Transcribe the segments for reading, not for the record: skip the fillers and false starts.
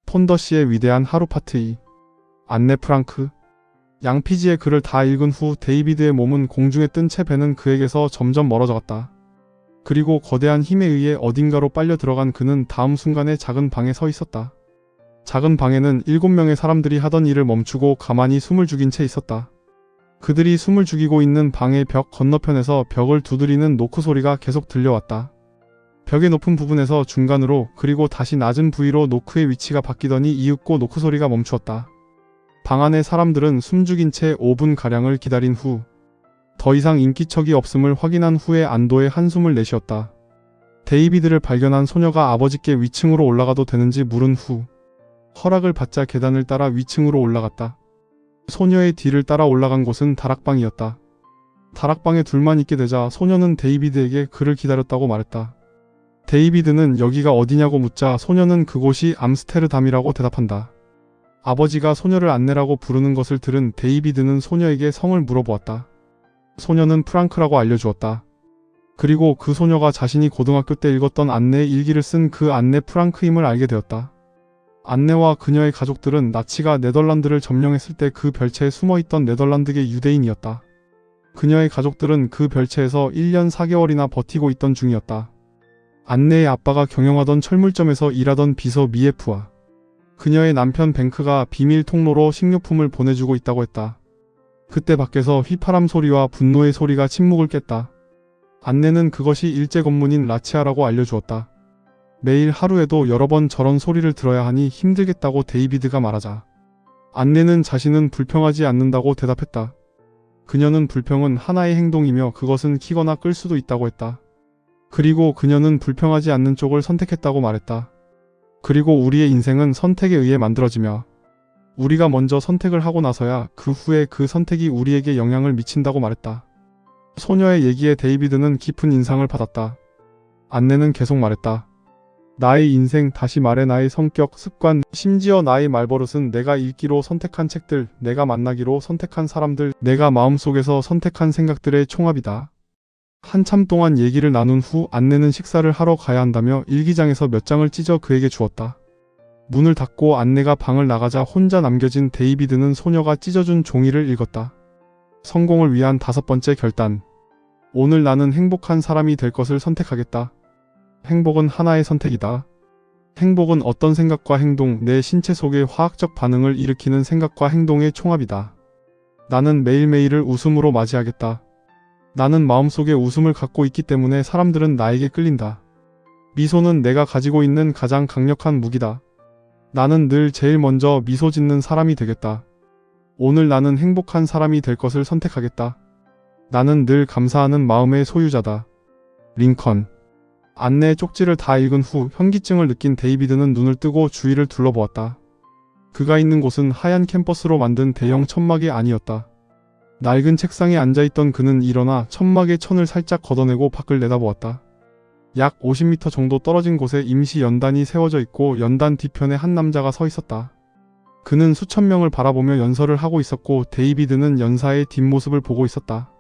폰더시의 위대한 하루 파트 2. 안네 프랑크. 양피지의 글을 다 읽은 후 데이비드의 몸은 공중에 뜬 채 배는 그에게서 점점 멀어져 갔다. 그리고 거대한 힘에 의해 어딘가로 빨려 들어간 그는 다음 순간에 작은 방에 서 있었다. 작은 방에는 7명의 사람들이 하던 일을 멈추고 가만히 숨을 죽인 채 있었다. 그들이 숨을 죽이고 있는 방의 벽 건너편에서 벽을 두드리는 노크 소리가 계속 들려왔다. 벽의 높은 부분에서 중간으로 그리고 다시 낮은 부위로 노크의 위치가 바뀌더니 이윽고 노크 소리가 멈추었다. 방 안의 사람들은 숨죽인 채 5분가량을 기다린 후 더 이상 인기척이 없음을 확인한 후에 안도의 한숨을 내쉬었다. 데이비드를 발견한 소녀가 아버지께 위층으로 올라가도 되는지 물은 후 허락을 받자 계단을 따라 위층으로 올라갔다. 소녀의 뒤를 따라 올라간 곳은 다락방이었다. 다락방에 둘만 있게 되자 소녀는 데이비드에게 그를 기다렸다고 말했다. 데이비드는 여기가 어디냐고 묻자 소녀는 그곳이 암스테르담이라고 대답한다. 아버지가 소녀를 안내라고 부르는 것을 들은 데이비드는 소녀에게 성을 물어보았다. 소녀는 프랑크라고 알려주었다. 그리고 그 소녀가 자신이 고등학교 때 읽었던 안네의 일기를 쓴 그 안네 프랑크임을 알게 되었다. 안네와 그녀의 가족들은 나치가 네덜란드를 점령했을 때 그 별채에 숨어있던 네덜란드계 유대인이었다. 그녀의 가족들은 그 별채에서 1년 4개월이나 버티고 있던 중이었다. 안네의 아빠가 경영하던 철물점에서 일하던 비서 미에프와 그녀의 남편 뱅크가 비밀 통로로 식료품을 보내주고 있다고 했다. 그때 밖에서 휘파람 소리와 분노의 소리가 침묵을 깼다. 안네는 그것이 일제 검문인 라치아라고 알려주었다. 매일 하루에도 여러 번 저런 소리를 들어야 하니 힘들겠다고 데이비드가 말하자 안네는 자신은 불평하지 않는다고 대답했다. 그녀는 불평은 하나의 행동이며 그것은 키거나 끌 수도 있다고 했다. 그리고 그녀는 불평하지 않는 쪽을 선택했다고 말했다. 그리고 우리의 인생은 선택에 의해 만들어지며 우리가 먼저 선택을 하고 나서야 그 후에 그 선택이 우리에게 영향을 미친다고 말했다. 소녀의 얘기에 데이비드는 깊은 인상을 받았다. 안네는 계속 말했다. 나의 인생, 다시 말해 나의 성격, 습관, 심지어 나의 말버릇은 내가 읽기로 선택한 책들, 내가 만나기로 선택한 사람들, 내가 마음속에서 선택한 생각들의 총합이다. 한참 동안 얘기를 나눈 후 안네는 식사를 하러 가야 한다며 일기장에서 몇 장을 찢어 그에게 주었다. 문을 닫고 안네가 방을 나가자 혼자 남겨진 데이비드는 소녀가 찢어준 종이를 읽었다. 성공을 위한 5번째 결단. 오늘 나는 행복한 사람이 될 것을 선택하겠다. 행복은 하나의 선택이다. 행복은 어떤 생각과 행동, 내 신체 속의 화학적 반응을 일으키는 생각과 행동의 총합이다. 나는 매일매일을 웃음으로 맞이하겠다. 나는 마음속에 웃음을 갖고 있기 때문에 사람들은 나에게 끌린다. 미소는 내가 가지고 있는 가장 강력한 무기다. 나는 늘 제일 먼저 미소 짓는 사람이 되겠다. 오늘 나는 행복한 사람이 될 것을 선택하겠다. 나는 늘 감사하는 마음의 소유자다. 링컨. 안내의 쪽지를 다 읽은 후 현기증을 느낀 데이비드는 눈을 뜨고 주위를 둘러보았다. 그가 있는 곳은 하얀 캠퍼스로 만든 대형 천막이 아니었다. 낡은 책상에 앉아있던 그는 일어나 천막의 천을 살짝 걷어내고 밖을 내다보았다. 약 50m 정도 떨어진 곳에 임시 연단이 세워져 있고 연단 뒤편에 한 남자가 서 있었다. 그는 수천 명을 바라보며 연설을 하고 있었고 데이비드는 연사의 뒷모습을 보고 있었다.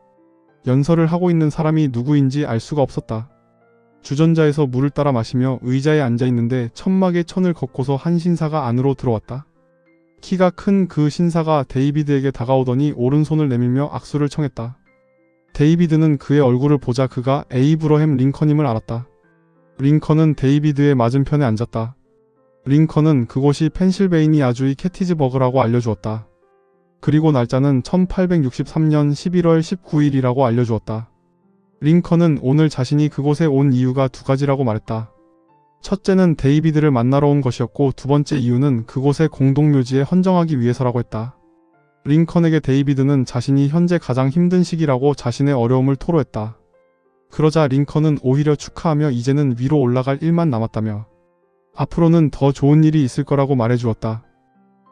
연설을 하고 있는 사람이 누구인지 알 수가 없었다. 주전자에서 물을 따라 마시며 의자에 앉아있는데 천막의 천을 걷고서 한 신사가 안으로 들어왔다. 키가 큰 그 신사가 데이비드에게 다가오더니 오른손을 내밀며 악수를 청했다. 데이비드는 그의 얼굴을 보자 그가 에이브러햄 링컨임을 알았다. 링컨은 데이비드의 맞은편에 앉았다. 링컨은 그곳이 펜실베이니아주의 캐티즈버그라고 알려주었다. 그리고 날짜는 1863년 11월 19일이라고 알려주었다. 링컨은 오늘 자신이 그곳에 온 이유가 2가지라고 말했다. 첫째는 데이비드를 만나러 온 것이었고 두 번째 이유는 그곳의 공동묘지에 헌정하기 위해서라고 했다. 링컨에게 데이비드는 자신이 현재 가장 힘든 시기라고 자신의 어려움을 토로했다. 그러자 링컨은 오히려 축하하며 이제는 위로 올라갈 일만 남았다며 앞으로는 더 좋은 일이 있을 거라고 말해주었다.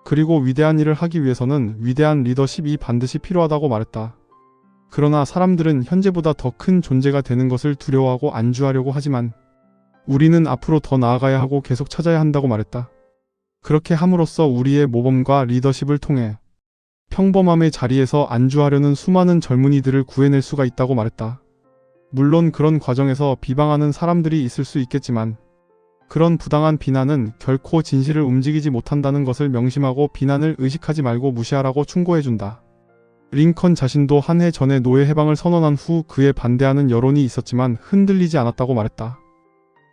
그리고 위대한 일을 하기 위해서는 위대한 리더십이 반드시 필요하다고 말했다. 그러나 사람들은 현재보다 더 큰 존재가 되는 것을 두려워하고 안주하려고 하지만 우리는 앞으로 더 나아가야 하고 계속 찾아야 한다고 말했다. 그렇게 함으로써 우리의 모범과 리더십을 통해 평범함의 자리에서 안주하려는 수많은 젊은이들을 구해낼 수가 있다고 말했다. 물론 그런 과정에서 비방하는 사람들이 있을 수 있겠지만 그런 부당한 비난은 결코 진실을 움직이지 못한다는 것을 명심하고 비난을 의식하지 말고 무시하라고 충고해준다. 링컨 자신도 한 해 전에 노예 해방을 선언한 후 그에 반대하는 여론이 있었지만 흔들리지 않았다고 말했다.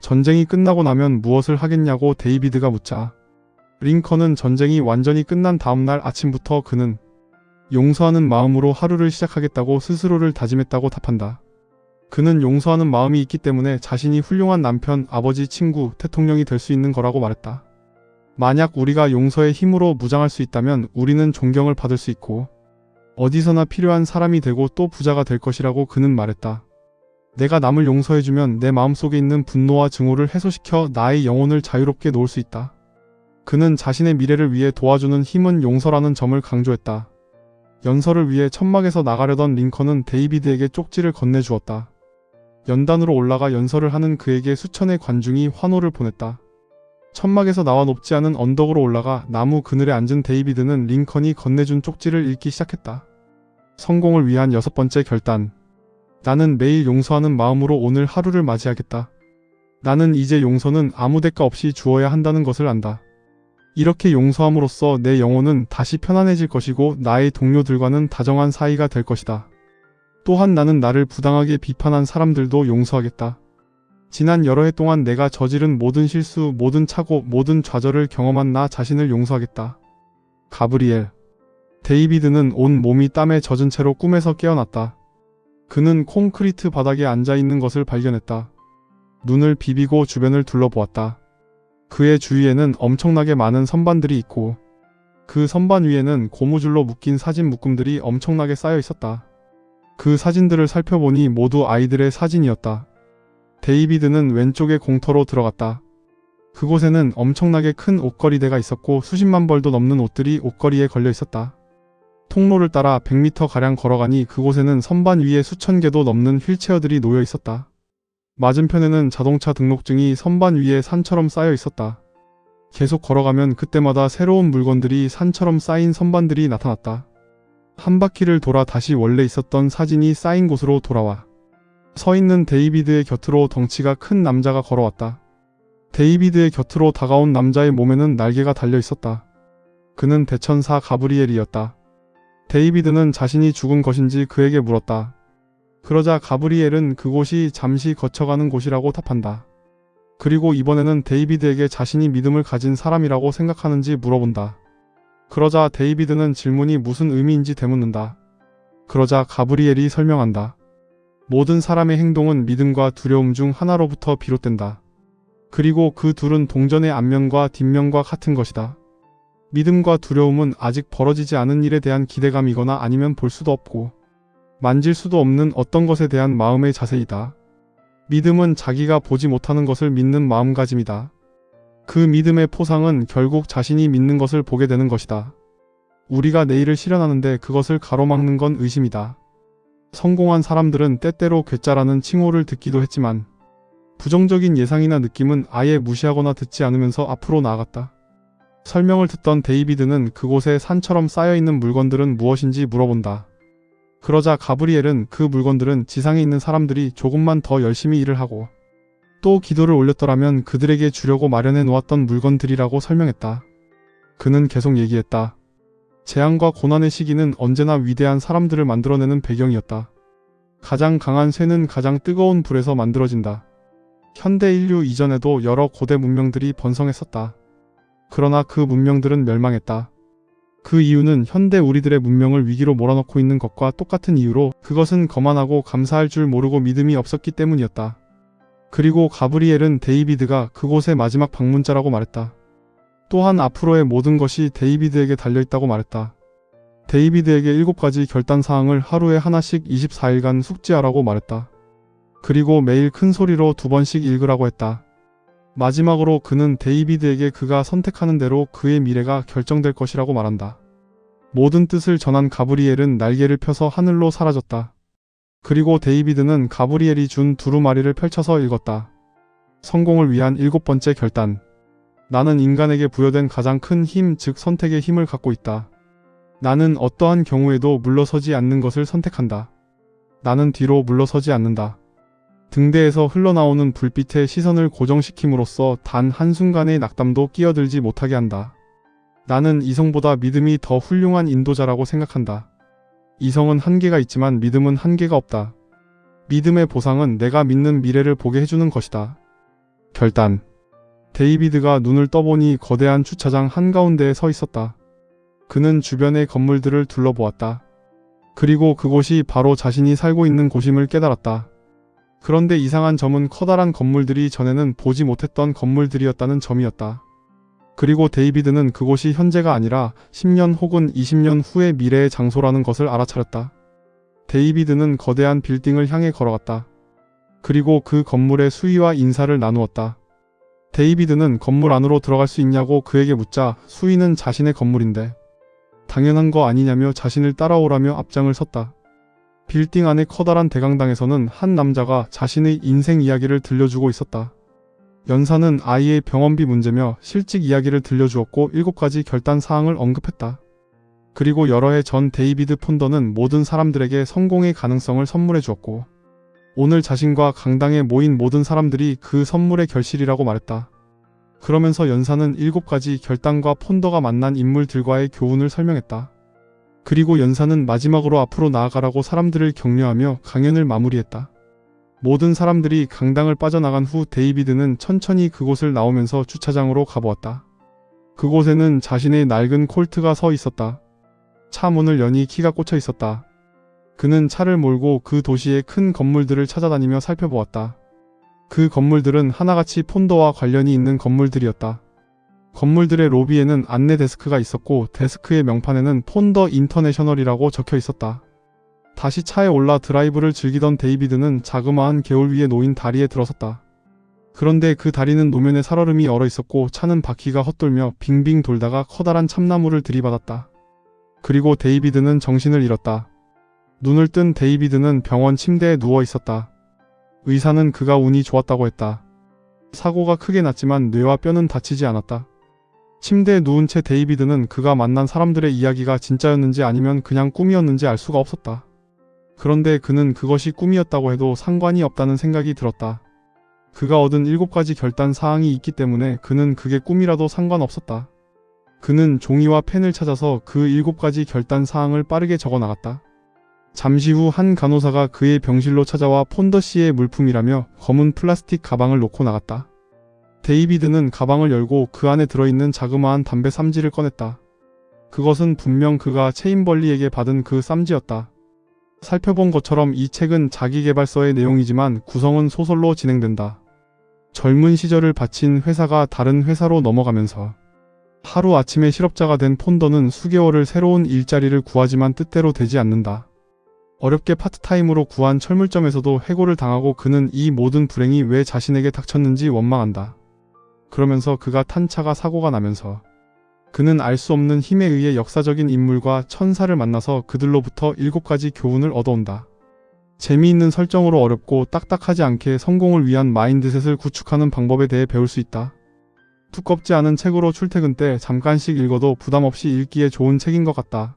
전쟁이 끝나고 나면 무엇을 하겠냐고 데이비드가 묻자 링컨은 전쟁이 완전히 끝난 다음날 아침부터 그는 용서하는 마음으로 하루를 시작하겠다고 스스로를 다짐했다고 답한다. 그는 용서하는 마음이 있기 때문에 자신이 훌륭한 남편, 아버지, 친구, 대통령이 될 수 있는 거라고 말했다. 만약 우리가 용서의 힘으로 무장할 수 있다면 우리는 존경을 받을 수 있고 어디서나 필요한 사람이 되고 또 부자가 될 것이라고 그는 말했다. 내가 남을 용서해주면 내 마음속에 있는 분노와 증오를 해소시켜 나의 영혼을 자유롭게 놓을 수 있다. 그는 자신의 미래를 위해 도와주는 힘은 용서라는 점을 강조했다. 연설을 위해 천막에서 나가려던 링컨은 데이비드에게 쪽지를 건네주었다. 연단으로 올라가 연설을 하는 그에게 수천의 관중이 환호를 보냈다. 천막에서 나와 높지 않은 언덕으로 올라가 나무 그늘에 앉은 데이비드는 링컨이 건네준 쪽지를 읽기 시작했다. 성공을 위한 6번째 결단. 나는 매일 용서하는 마음으로 오늘 하루를 맞이하겠다. 나는 이제 용서는 아무 대가 없이 주어야 한다는 것을 안다. 이렇게 용서함으로써 내 영혼은 다시 편안해질 것이고 나의 동료들과는 다정한 사이가 될 것이다. 또한 나는 나를 부당하게 비판한 사람들도 용서하겠다. 지난 여러 해 동안 내가 저지른 모든 실수, 모든 착오, 모든 좌절을 경험한 나 자신을 용서하겠다. 가브리엘. 데이비드는 온 몸이 땀에 젖은 채로 꿈에서 깨어났다. 그는 콘크리트 바닥에 앉아있는 것을 발견했다. 눈을 비비고 주변을 둘러보았다. 그의 주위에는 엄청나게 많은 선반들이 있고 그 선반 위에는 고무줄로 묶인 사진 묶음들이 엄청나게 쌓여 있었다. 그 사진들을 살펴보니 모두 아이들의 사진이었다. 데이비드는 왼쪽의 공터로 들어갔다. 그곳에는 엄청나게 큰 옷걸이대가 있었고 수십만 벌도 넘는 옷들이 옷걸이에 걸려 있었다. 통로를 따라 100m가량 걸어가니 그곳에는 선반 위에 수천 개도 넘는 휠체어들이 놓여 있었다. 맞은편에는 자동차 등록증이 선반 위에 산처럼 쌓여 있었다. 계속 걸어가면 그때마다 새로운 물건들이 산처럼 쌓인 선반들이 나타났다. 한 바퀴를 돌아 다시 원래 있었던 사진이 쌓인 곳으로 돌아와 서 있는 데이비드의 곁으로 덩치가 큰 남자가 걸어왔다. 데이비드의 곁으로 다가온 남자의 몸에는 날개가 달려 있었다. 그는 대천사 가브리엘이었다. 데이비드는 자신이 죽은 것인지 그에게 물었다. 그러자 가브리엘은 그곳이 잠시 거쳐가는 곳이라고 답한다. 그리고 이번에는 데이비드에게 자신이 믿음을 가진 사람이라고 생각하는지 물어본다. 그러자 데이비드는 질문이 무슨 의미인지 되묻는다. 그러자 가브리엘이 설명한다. 모든 사람의 행동은 믿음과 두려움 중 하나로부터 비롯된다. 그리고 그 둘은 동전의 앞면과 뒷면과 같은 것이다. 믿음과 두려움은 아직 벌어지지 않은 일에 대한 기대감이거나 아니면 볼 수도 없고 만질 수도 없는 어떤 것에 대한 마음의 자세이다. 믿음은 자기가 보지 못하는 것을 믿는 마음가짐이다. 그 믿음의 포상은 결국 자신이 믿는 것을 보게 되는 것이다. 우리가 내일을 실현하는데 그것을 가로막는 건 의심이다. 성공한 사람들은 때때로 괴짜라는 칭호를 듣기도 했지만 부정적인 예상이나 느낌은 아예 무시하거나 듣지 않으면서 앞으로 나아갔다. 설명을 듣던 데이비드는 그곳에 산처럼 쌓여있는 물건들은 무엇인지 물어본다. 그러자 가브리엘은 그 물건들은 지상에 있는 사람들이 조금만 더 열심히 일을 하고 또 기도를 올렸더라면 그들에게 주려고 마련해 놓았던 물건들이라고 설명했다. 그는 계속 얘기했다. 재앙과 고난의 시기는 언제나 위대한 사람들을 만들어내는 배경이었다. 가장 강한 쇠는 가장 뜨거운 불에서 만들어진다. 현대 인류 이전에도 여러 고대 문명들이 번성했었다. 그러나 그 문명들은 멸망했다. 그 이유는 현대 우리들의 문명을 위기로 몰아넣고 있는 것과 똑같은 이유로 그것은 거만하고 감사할 줄 모르고 믿음이 없었기 때문이었다. 그리고 가브리엘은 데이비드가 그곳의 마지막 방문자라고 말했다. 또한 앞으로의 모든 것이 데이비드에게 달려있다고 말했다. 데이비드에게 7가지 결단사항을 하루에 하나씩 24일간 숙지하라고 말했다. 그리고 매일 큰 소리로 2번씩 읽으라고 했다. 마지막으로 그는 데이비드에게 그가 선택하는 대로 그의 미래가 결정될 것이라고 말한다. 모든 뜻을 전한 가브리엘은 날개를 펴서 하늘로 사라졌다. 그리고 데이비드는 가브리엘이 준 두루마리를 펼쳐서 읽었다. 성공을 위한 7번째 결단. 나는 인간에게 부여된 가장 큰 힘, 즉 선택의 힘을 갖고 있다. 나는 어떠한 경우에도 물러서지 않는 것을 선택한다. 나는 뒤로 물러서지 않는다. 등대에서 흘러나오는 불빛에 시선을 고정시킴으로써 단 한순간의 낙담도 끼어들지 못하게 한다. 나는 이성보다 믿음이 더 훌륭한 인도자라고 생각한다. 이성은 한계가 있지만 믿음은 한계가 없다. 믿음의 보상은 내가 믿는 미래를 보게 해주는 것이다. 결단. 데이비드가 눈을 떠보니 거대한 주차장 한가운데에 서 있었다. 그는 주변의 건물들을 둘러보았다. 그리고 그곳이 바로 자신이 살고 있는 곳임을 깨달았다. 그런데 이상한 점은 커다란 건물들이 전에는 보지 못했던 건물들이었다는 점이었다. 그리고 데이비드는 그곳이 현재가 아니라 10년 혹은 20년 후의 미래의 장소라는 것을 알아차렸다. 데이비드는 거대한 빌딩을 향해 걸어갔다. 그리고 그 건물의 수위와 인사를 나누었다. 데이비드는 건물 안으로 들어갈 수 있냐고 그에게 묻자 수위는 자신의 건물인데 당연한 거 아니냐며 자신을 따라오라며 앞장을 섰다. 빌딩 안의 커다란 대강당에서는 한 남자가 자신의 인생 이야기를 들려주고 있었다. 연사는 아이의 병원비 문제며 실직 이야기를 들려주었고 7가지 결단 사항을 언급했다. 그리고 여러 해 전 데이비드 폰더는 모든 사람들에게 성공의 가능성을 선물해 주었고 오늘 자신과 강당에 모인 모든 사람들이 그 선물의 결실이라고 말했다. 그러면서 연사는 7가지 결단과 폰더가 만난 인물들과의 교훈을 설명했다. 그리고 연사는 마지막으로 앞으로 나아가라고 사람들을 격려하며 강연을 마무리했다. 모든 사람들이 강당을 빠져나간 후 데이비드는 천천히 그곳을 나오면서 주차장으로 가보았다. 그곳에는 자신의 낡은 콜트가 서 있었다. 차 문을 여니 키가 꽂혀 있었다. 그는 차를 몰고 그 도시의 큰 건물들을 찾아다니며 살펴보았다. 그 건물들은 하나같이 폰더와 관련이 있는 건물들이었다. 건물들의 로비에는 안내 데스크가 있었고 데스크의 명판에는 폰더 인터내셔널이라고 적혀 있었다. 다시 차에 올라 드라이브를 즐기던 데이비드는 자그마한 개울 위에 놓인 다리에 들어섰다. 그런데 그 다리는 노면에 살얼음이 얼어 있었고 차는 바퀴가 헛돌며 빙빙 돌다가 커다란 참나무를 들이받았다. 그리고 데이비드는 정신을 잃었다. 눈을 뜬 데이비드는 병원 침대에 누워 있었다. 의사는 그가 운이 좋았다고 했다. 사고가 크게 났지만 뇌와 뼈는 다치지 않았다. 침대에 누운 채 데이비드는 그가 만난 사람들의 이야기가 진짜였는지 아니면 그냥 꿈이었는지 알 수가 없었다. 그런데 그는 그것이 꿈이었다고 해도 상관이 없다는 생각이 들었다. 그가 얻은 7가지 결단 사항이 있기 때문에 그는 그게 꿈이라도 상관없었다. 그는 종이와 펜을 찾아서 그 7가지 결단 사항을 빠르게 적어 나갔다. 잠시 후 한 간호사가 그의 병실로 찾아와 폰더 씨의 물품이라며 검은 플라스틱 가방을 놓고 나갔다. 데이비드는 가방을 열고 그 안에 들어있는 자그마한 담배 쌈지를 꺼냈다. 그것은 분명 그가 체인벌리에게 받은 그 쌈지였다. 살펴본 것처럼 이 책은 자기계발서의 내용이지만 구성은 소설로 진행된다. 젊은 시절을 바친 회사가 다른 회사로 넘어가면서 하루아침에 실업자가 된 폰더는 수개월을 새로운 일자리를 구하지만 뜻대로 되지 않는다. 어렵게 파트타임으로 구한 철물점에서도 해고를 당하고 그는 이 모든 불행이 왜 자신에게 닥쳤는지 원망한다. 그러면서 그가 탄 차가 사고가 나면서 그는 알 수 없는 힘에 의해 역사적인 인물과 천사를 만나서 그들로부터 7가지 교훈을 얻어온다. 재미있는 설정으로 어렵고 딱딱하지 않게 성공을 위한 마인드셋을 구축하는 방법에 대해 배울 수 있다. 두껍지 않은 책으로 출퇴근 때 잠깐씩 읽어도 부담 없이 읽기에 좋은 책인 것 같다.